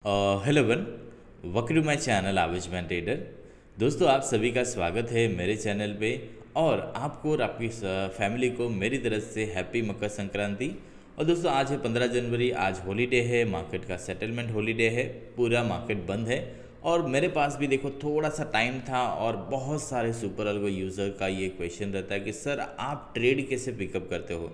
Hello one, welcome to my channel आविजमैन trader. दोस्तों, आप सभी का स्वागत है मेरे चैनल पे। और आपको और आपकी फैमिली को मेरी तरफ से हैप्पी मकर संक्रांति। और दोस्तों, आज है 15 जनवरी। आज हॉलीडे है, मार्केट का सेटलमेंट हॉलीडे है, पूरा मार्केट बंद है। और मेरे पास भी देखो थोड़ा सा टाइम था और बहुत सारे सुपर अल्गो यूज़र का ये क्वेश्चन रहता है कि सर आप ट्रेड कैसे पिकअप करते हो।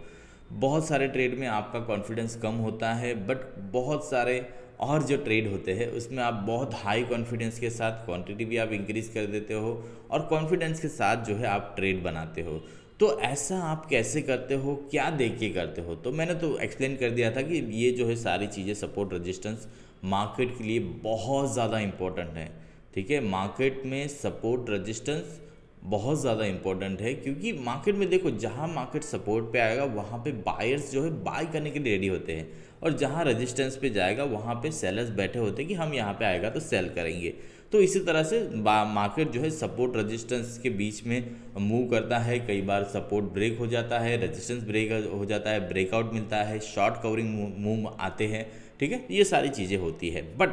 बहुत सारे ट्रेड में आपका कॉन्फिडेंस कम होता है, बट बहुत सारे और जो ट्रेड होते हैं उसमें आप बहुत हाई कॉन्फिडेंस के साथ क्वांटिटी भी आप इंक्रीज कर देते हो और कॉन्फिडेंस के साथ जो है आप ट्रेड बनाते हो। तो ऐसा आप कैसे करते हो, क्या देख के करते हो? तो मैंने तो एक्सप्लेन कर दिया था कि ये जो है सारी चीज़ें सपोर्ट रेजिस्टेंस मार्केट के लिए बहुत ज़्यादा इंपॉर्टेंट है। ठीक है, मार्केट में सपोर्ट रेजिस्टेंस बहुत ज़्यादा इंपॉर्टेंट है, क्योंकि मार्केट में देखो जहाँ मार्केट सपोर्ट पे आएगा वहाँ पे बायर्स जो है बाय करने के लिए रेडी होते हैं, और जहाँ रेजिस्टेंस पे जाएगा वहाँ पे सेलर्स बैठे होते हैं कि हम यहाँ पे आएगा तो सेल करेंगे। तो इसी तरह से मार्केट जो है सपोर्ट रेजिस्टेंस के बीच में मूव करता है। कई बार सपोर्ट ब्रेक हो जाता है, रेजिस्टेंस ब्रेक हो जाता है, ब्रेकआउट मिलता है, शॉर्ट कवरिंग मूव आते हैं। ठीक है, ये सारी चीज़ें होती है। बट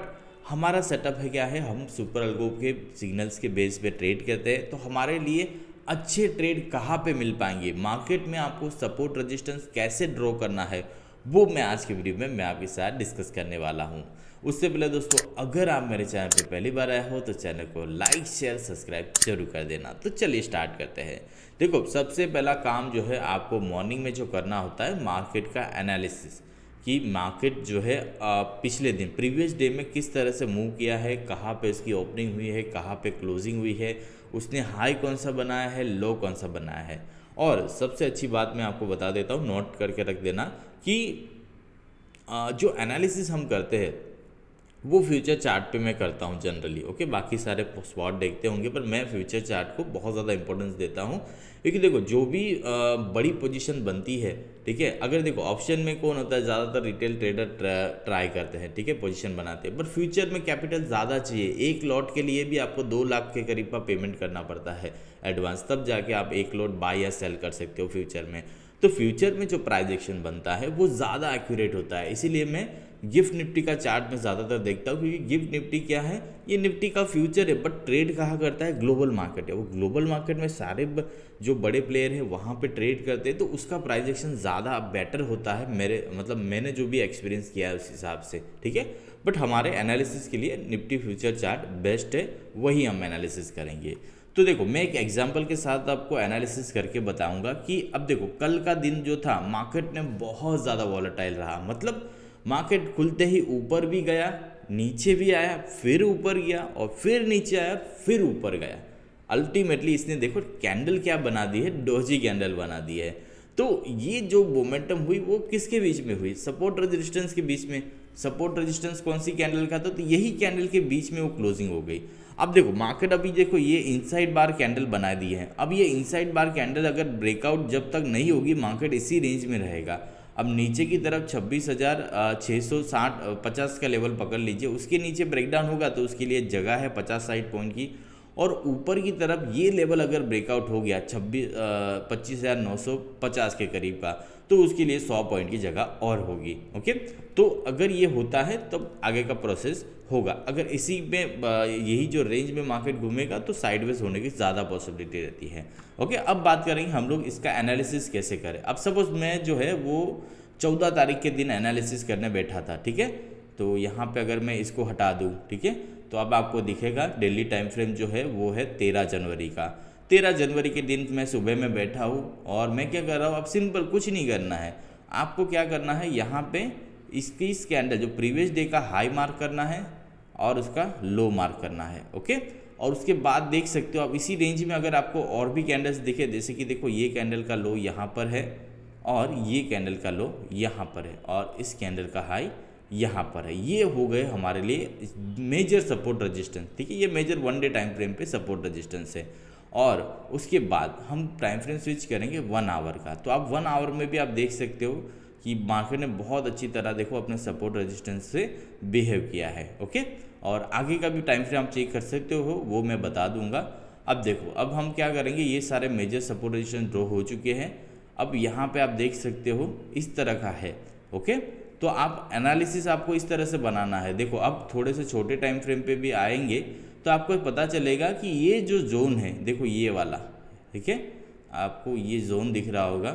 हमारा सेटअप है क्या है, हम सुपर अल्गो के सिग्नल्स के बेस पे ट्रेड करते हैं। तो हमारे लिए अच्छे ट्रेड कहाँ पे मिल पाएंगे, मार्केट में आपको सपोर्ट रेजिस्टेंस कैसे ड्रॉ करना है, वो मैं आज की वीडियो में मैं आपके साथ डिस्कस करने वाला हूँ। उससे पहले दोस्तों, अगर आप मेरे चैनल पे पहली बार आए हो तो चैनल को लाइक शेयर सब्सक्राइब जरूर कर देना। तो चलिए स्टार्ट करते हैं। देखो, सबसे पहला काम जो है आपको मॉर्निंग में जो करना होता है, मार्केट का एनालिसिस कि मार्केट जो है पिछले दिन प्रीवियस डे में किस तरह से मूव किया है, कहाँ पे इसकी ओपनिंग हुई है, कहाँ पे क्लोजिंग हुई है, उसने हाई कौन सा बनाया है, लो कौन सा बनाया है। और सबसे अच्छी बात मैं आपको बता देता हूँ, नोट करके रख देना कि जो एनालिसिस हम करते हैं वो फ्यूचर चार्ट पे मैं करता हूँ जनरली। ओके, बाकी सारे स्पॉट देखते होंगे, पर मैं फ्यूचर चार्ट को बहुत ज़्यादा इंपॉर्टेंस देता हूँ, क्योंकि देखो जो भी बड़ी पोजीशन बनती है, ठीक है, अगर देखो ऑप्शन में कौन होता है, ज़्यादातर रिटेल ट्रेडर ट्राई करते हैं, ठीक है, पोजीशन बनाते हैं। पर फ्यूचर में कैपिटल ज़्यादा चाहिए, एक लॉट के लिए भी आपको 2 लाख के करीब का पेमेंट करना पड़ता है एडवांस, तब जाके आप एक लॉट बाय या सेल कर सकते हो फ्यूचर में। तो फ्यूचर में जो प्राइस एक्शन बनता है वो ज़्यादा एक्यूरेट होता है। इसीलिए मैं गिफ्ट निफ्टी का चार्ट में ज़्यादातर देखता हूँ, क्योंकि गिफ्ट निफ्टी क्या है, ये निफ्टी का फ्यूचर है, बट ट्रेड कहाँ करता है, ग्लोबल मार्केट है। वो ग्लोबल मार्केट में सारे जो बड़े प्लेयर हैं वहाँ पे ट्रेड करते हैं, तो उसका प्राइस एक्शन ज़्यादा बेटर होता है, मेरे मतलब मैंने जो भी एक्सपीरियंस किया है उस हिसाब से। ठीक है, बट हमारे एनालिसिस के लिए निफ्टी फ्यूचर चार्ट बेस्ट है, वही हम एनालिसिस करेंगे। तो देखो, मैं एक एग्जांपल के साथ आपको एनालिसिस करके बताऊंगा कि अब देखो कल का दिन जो था मार्केट ने बहुत ज़्यादा वॉलेटाइल रहा। मतलब मार्केट खुलते ही ऊपर भी गया, नीचे भी आया, फिर ऊपर गया और फिर नीचे आया, फिर ऊपर गया। अल्टीमेटली इसने देखो कैंडल क्या बना दी है, डोजी कैंडल बना दी है। तो ये जो मोमेंटम हुई वो किसके बीच में हुई, सपोर्ट रेजिस्टेंस के बीच में। सपोर्ट रेजिस्टेंस कौन सी कैंडल का था, तो यही कैंडल के बीच में वो क्लोजिंग हो गई। अब देखो मार्केट अभी देखो ये इनसाइड बार कैंडल बना दी है। अब ये इनसाइड बार कैंडल अगर ब्रेकआउट जब तक नहीं होगी, मार्केट इसी रेंज में रहेगा। अब नीचे की तरफ 26,660-50 का लेवल पकड़ लीजिए, उसके नीचे ब्रेकडाउन होगा तो उसके लिए जगह है 50-60 पॉइंट की। और ऊपर की तरफ ये लेवल अगर ब्रेकआउट हो गया 25,950 के करीब का, तो उसके लिए 100 पॉइंट की जगह और होगी। ओके, तो अगर ये होता है तब आगे का प्रोसेस होगा। अगर इसी में यही जो रेंज में मार्केट घूमेगा तो साइडवेज होने की ज़्यादा पॉसिबिलिटी रहती है। ओके, अब बात करेंगे हम लोग इसका एनालिसिस कैसे करें। अब सपोज मैं जो है वो 14 तारीख के दिन एनालिसिस करने बैठा था, ठीक है, तो यहाँ पे अगर मैं इसको हटा दूँ, ठीक है, तो अब आपको दिखेगा डेली टाइम फ्रेम जो है वो है 13 जनवरी का। 13 जनवरी के दिन मैं सुबह में बैठा हूँ और मैं क्या कर रहा हूँ, अब सिंपल कुछ नहीं करना है। आपको क्या करना है, यहाँ पे इस कैंडल जो प्रीवियस डे का हाई मार्क करना है और उसका लो मार्क करना है। ओके, और उसके बाद देख सकते हो आप इसी रेंज में अगर आपको और भी कैंडल्स दिखे, जैसे कि देखो ये कैंडल का लो यहाँ पर है और ये कैंडल का लो यहाँ पर है और इस कैंडल का हाई यहाँ पर है, ये हो गए हमारे लिए मेजर सपोर्ट रेजिस्टेंस। ठीक है, ये मेजर 1 डे टाइम फ्रेम पे सपोर्ट रेजिस्टेंस है। और उसके बाद हम टाइम फ्रेम स्विच करेंगे 1 आवर का। तो आप 1 आवर में भी आप देख सकते हो कि मार्केट ने बहुत अच्छी तरह देखो अपने सपोर्ट रेजिस्टेंस से बिहेव किया है। ओके, और आगे का भी टाइम फ्रेम आप चेक कर सकते हो, वो मैं बता दूंगा। अब देखो, अब हम क्या करेंगे, ये सारे मेजर सपोर्ट रेजिस्टेंस ड्रॉ हो चुके हैं। अब यहाँ पे आप देख सकते हो इस तरह का है। ओके, तो आप एनालिसिस आपको इस तरह से बनाना है। देखो अब थोड़े से छोटे टाइम फ्रेम पे भी आएंगे तो आपको पता चलेगा कि ये जो जोन है, देखो ये वाला, ठीक है, आपको ये जोन दिख रहा होगा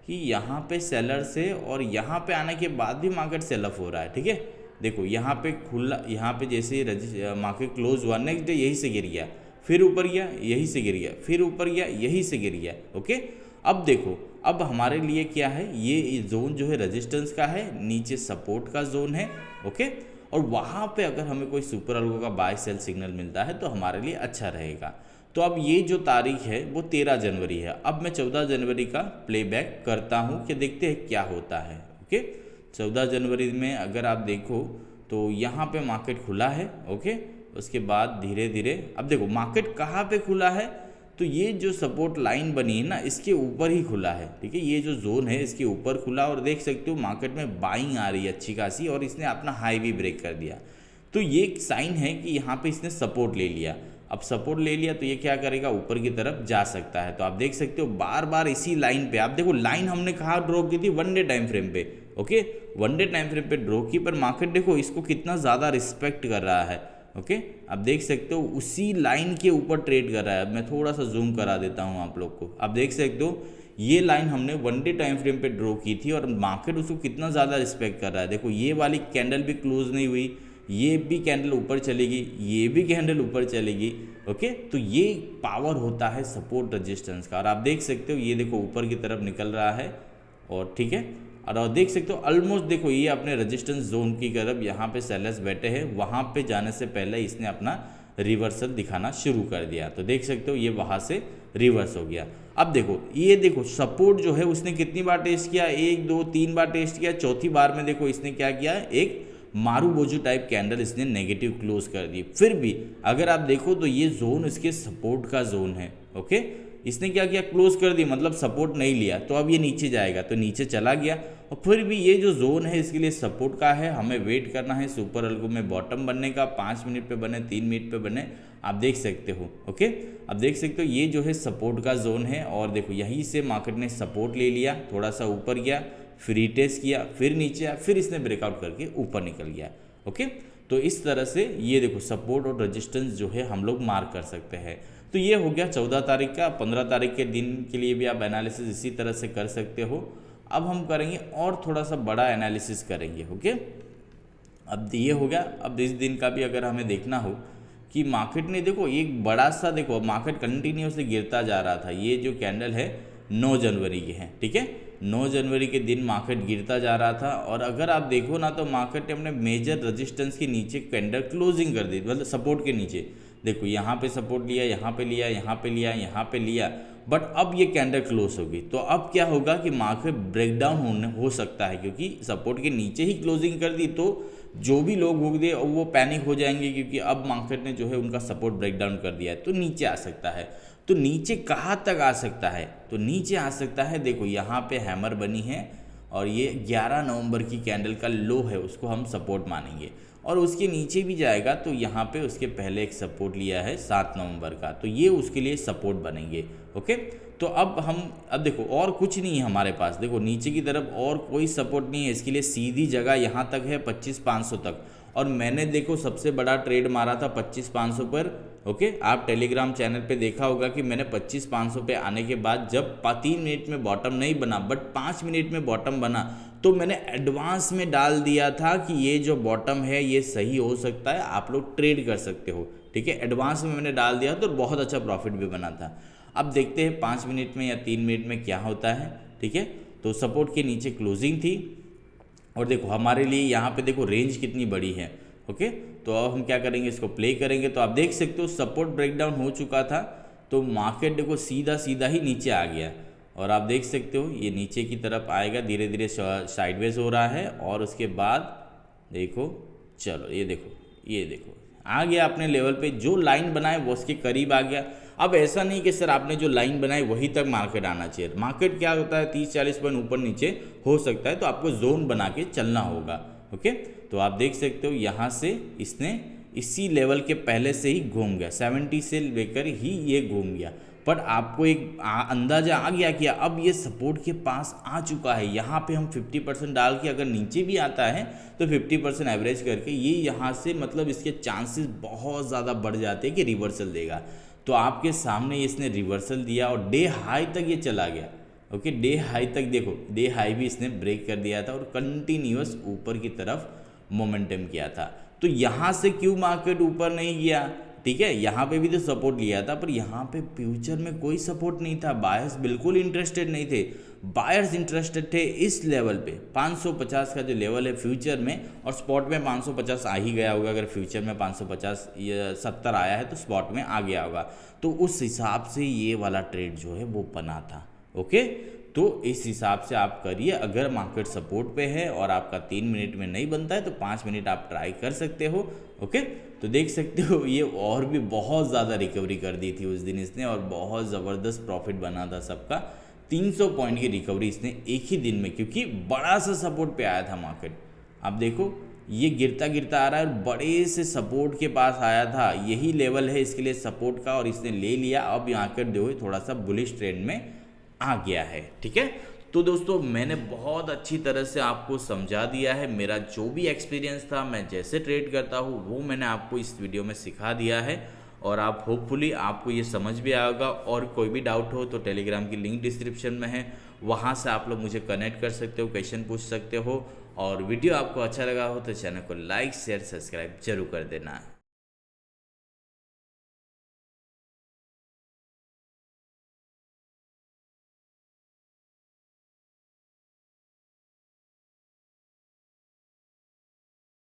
कि यहाँ पे सेलर से और यहाँ पे आने के बाद भी मार्केट सेल ऑफ हो रहा है, ठीक है। देखो यहाँ पे खुला, यहाँ पे जैसे मार्केट क्लोज हुआ, नेक्स्ट डे यही से गिर गया, फिर ऊपर गया, यही से गिर गया, फिर ऊपर गया, यही से गिर गया, ओके। अब देखो अब हमारे लिए क्या है, ये जोन जो है रेजिस्टेंस का है, नीचे सपोर्ट का जोन है, ओके। और वहाँ पे अगर हमें कोई सुपर अल्गो का बाय सेल सिग्नल मिलता है तो हमारे लिए अच्छा रहेगा। तो अब ये जो तारीख है वो 13 जनवरी है। अब मैं 14 जनवरी का प्लेबैक करता हूँ कि देखते हैं क्या होता है, ओके। 14 जनवरी में अगर आप देखो तो यहाँ पे मार्केट खुला है, ओके। उसके बाद धीरे धीरे अब देखो मार्केट कहाँ पे खुला है, तो ये जो सपोर्ट लाइन बनी है ना इसके ऊपर ही खुला है, ठीक है। ये जो जोन है इसके ऊपर खुला और देख सकते हो मार्केट में बाइंग आ रही है अच्छी खासी, और इसने अपना हाई भी ब्रेक कर दिया। तो ये एक साइन है कि यहाँ पे इसने सपोर्ट ले लिया। अब सपोर्ट ले लिया तो ये क्या करेगा, ऊपर की तरफ जा सकता है। तो आप देख सकते हो बार बार इसी लाइन पे, आप देखो लाइन हमने कहाँ ड्रॉ की थी, 1 डे टाइम फ्रेम पे, ओके। 1 डे टाइम फ्रेम पे ड्रॉ की, पर मार्केट देखो इसको कितना ज़्यादा रिस्पेक्ट कर रहा है, ओके। आप देख सकते हो उसी लाइन के ऊपर ट्रेड कर रहा है। मैं थोड़ा सा जूम करा देता हूँ आप लोग को। आप देख सकते हो ये लाइन हमने 1 डे टाइम फ्रेम पे ड्रॉ की थी और मार्केट उसको कितना ज़्यादा रिस्पेक्ट कर रहा है। देखो ये वाली कैंडल भी क्लोज नहीं हुई, ये भी कैंडल ऊपर चलेगी, ये भी कैंडल ऊपर चलेगी, ओके। तो ये पावर होता है सपोर्ट रेजिस्टेंस का। और आप देख सकते हो ये देखो ऊपर की तरफ निकल रहा है, और ठीक है, और देख सकते हो ऑलमोस्ट देखो ये अपने रेजिस्टेंस जोन की तरफ यहाँ पे सेलर्स बैठे हैं, वहाँ पे जाने से पहले इसने अपना रिवर्सल दिखाना शुरू कर दिया। तो देख सकते हो ये वहाँ से रिवर्स हो गया। अब देखो ये देखो सपोर्ट जो है उसने कितनी बार टेस्ट किया, 1 2 3 बार टेस्ट किया, चौथी बार में देखो इसने क्या किया, एक मारूबोजू टाइप कैंडल इसने नेगेटिव क्लोज कर दी। फिर भी अगर आप देखो तो ये जोन इसके सपोर्ट का जोन है, ओके। इसने क्या किया, क्लोज कर दी, मतलब सपोर्ट नहीं लिया। तो अब ये नीचे जाएगा, तो नीचे चला गया, और फिर भी ये जो जोन है इसके लिए सपोर्ट का है। हमें वेट करना है सुपर अल्गो में बॉटम बनने का, 5 मिनट पे बने, 3 मिनट पे बने, आप देख सकते हो, ओके। अब देख सकते हो ये जो है सपोर्ट का जोन है, और देखो यहीं से मार्केट ने सपोर्ट ले लिया, थोड़ा सा ऊपर गया, फिर रीटेस्ट किया, फिर नीचे आया, फिर इसने ब्रेकआउट करके ऊपर निकल गया, ओके। तो इस तरह से ये देखो सपोर्ट और रेजिस्टेंस जो है हम लोग मार्क कर सकते हैं। तो ये हो गया 14 तारीख का। 15 तारीख के दिन के लिए भी आप एनालिसिस इसी तरह से कर सकते हो। अब हम करेंगे और थोड़ा सा बड़ा एनालिसिस करेंगे, ओके। अब ये हो गया। अब इस दिन का भी अगर हमें देखना हो कि मार्केट ने देखो एक बड़ा सा, देखो मार्केट कंटिन्यूसली गिरता जा रहा था। ये जो कैंडल है 9 जनवरी की है, ठीक है। 9 जनवरी के दिन मार्केट गिरता जा रहा था, और अगर आप देखो ना तो मार्केट ने अपने मेजर रेजिस्टेंस के नीचे कैंडल क्लोजिंग कर दी, मतलब सपोर्ट के नीचे। देखो यहाँ पे सपोर्ट लिया, यहाँ पे लिया, यहाँ पे लिया, यहाँ पे लिया, बट अब ये कैंडल क्लोज होगी। तो अब क्या होगा कि मार्केट ब्रेकडाउन हो सकता है, क्योंकि सपोर्ट के नीचे ही क्लोजिंग कर दी। तो जो भी लोग होंगे वो पैनिक हो जाएंगे, क्योंकि अब मार्केट ने जो है उनका सपोर्ट ब्रेकडाउन कर दिया है, तो नीचे आ सकता है। तो नीचे कहाँ तक आ सकता है, तो नीचे आ सकता है, देखो यहाँ पे हैमर बनी है, और ये 11 नवंबर की कैंडल का लो है, उसको हम सपोर्ट मानेंगे। और उसके नीचे भी जाएगा तो यहाँ पे उसके पहले एक सपोर्ट लिया है 7 नवंबर का, तो ये उसके लिए सपोर्ट बनेंगे, ओके। तो अब देखो और कुछ नहीं है हमारे पास, देखो नीचे की तरफ और कोई सपोर्ट नहीं है, इसके लिए सीधी जगह यहाँ तक है 25,500 तक। और मैंने देखो सबसे बड़ा ट्रेड मारा था 25,500 पर, ओके। आप टेलीग्राम चैनल पे देखा होगा कि मैंने 25,500 पे आने के बाद जब 3 मिनट में बॉटम नहीं बना बट 5 मिनट में बॉटम बना, तो मैंने एडवांस में डाल दिया था कि ये जो बॉटम है ये सही हो सकता है, आप लोग ट्रेड कर सकते हो, ठीक है। एडवांस में मैंने डाल दिया तो बहुत अच्छा प्रॉफिट भी बना था। अब देखते हैं 5 मिनट में या 3 मिनट में क्या होता है, ठीक है। तो सपोर्ट के नीचे क्लोजिंग थी, और देखो हमारे लिए यहाँ पे देखो रेंज कितनी बड़ी है, ओके। तो अब हम क्या करेंगे, इसको प्ले करेंगे। तो आप देख सकते हो सपोर्ट ब्रेकडाउन हो चुका था, तो मार्केट देखो सीधा सीधा ही नीचे आ गया, और आप देख सकते हो ये नीचे की तरफ आएगा, धीरे धीरे साइडवेज हो रहा है, और उसके बाद देखो चलो ये देखो आ गया अपने लेवल पे, जो लाइन बनाए वो उसके करीब आ गया। अब ऐसा नहीं कि सर आपने जो लाइन बनाई वहीं तक मार्केट आना चाहिए। मार्केट क्या होता है 30-40 पॉइंट ऊपर नीचे हो सकता है, तो आपको जोन बना के चलना होगा, ओके। तो आप देख सकते हो यहाँ से इसने इसी लेवल के पहले से ही घूम गया, 70 से लेकर ही ये घूम गया। पर आपको एक अंदाज़ा आ गया कि अब ये सपोर्ट के पास आ चुका है। यहाँ पे हम 50% डाल के अगर नीचे भी आता है तो 50% एवरेज करके ये यहाँ से मतलब इसके चांसेस बहुत ज़्यादा बढ़ जाते हैं कि रिवर्सल देगा। तो आपके सामने इसने रिवर्सल दिया और डे हाई तक ये चला गया। ओके, डे हाई तक देखो, डे हाई भी इसने ब्रेक कर दिया था और कंटिन्यूअस ऊपर की तरफ मोमेंटम किया था। तो यहाँ से क्यों मार्केट ऊपर नहीं गया? ठीक है, यहाँ पे भी तो सपोर्ट लिया था, पर यहाँ पे फ्यूचर में कोई सपोर्ट नहीं था। बायर्स बिल्कुल इंटरेस्टेड नहीं थे। बायर्स इंटरेस्टेड थे इस लेवल पे 550 का जो लेवल है फ्यूचर में, और स्पॉट में 550 आ ही गया होगा। अगर फ्यूचर में 550 या 70 आया है तो स्पॉट में आ गया होगा। तो उस हिसाब से ये वाला ट्रेड जो है वो बना था। ओके, तो इस हिसाब से आप करिए। अगर मार्केट सपोर्ट पे है और आपका 3 मिनट में नहीं बनता है तो 5 मिनट आप ट्राई कर सकते हो। ओके, तो देख सकते हो ये और भी बहुत ज़्यादा रिकवरी कर दी थी उस दिन इसने, और बहुत ज़बरदस्त प्रॉफिट बना था सबका। 300 पॉइंट की रिकवरी इसने एक ही दिन में, क्योंकि बड़ा सा सपोर्ट पे आया था मार्केट। आप देखो ये गिरता गिरता आ रहा है और बड़े से सपोर्ट के पास आया था। यही लेवल है इसके लिए सपोर्ट का, और इसने ले लिया। अब मार्केट जो है थोड़ा सा बुलिश ट्रेंड में आ गया है। ठीक है, तो दोस्तों मैंने बहुत अच्छी तरह से आपको समझा दिया है। मेरा जो भी एक्सपीरियंस था, मैं जैसे ट्रेड करता हूँ वो मैंने आपको इस वीडियो में सिखा दिया है, और आप होपफुली आपको ये समझ भी आएगा। और कोई भी डाउट हो तो टेलीग्राम की लिंक डिस्क्रिप्शन में है, वहाँ से आप लोग मुझे कनेक्ट कर सकते हो, क्वेश्चन पूछ सकते हो। और वीडियो आपको अच्छा लगा हो तो चैनल को लाइक शेयर सब्सक्राइब जरूर कर देना।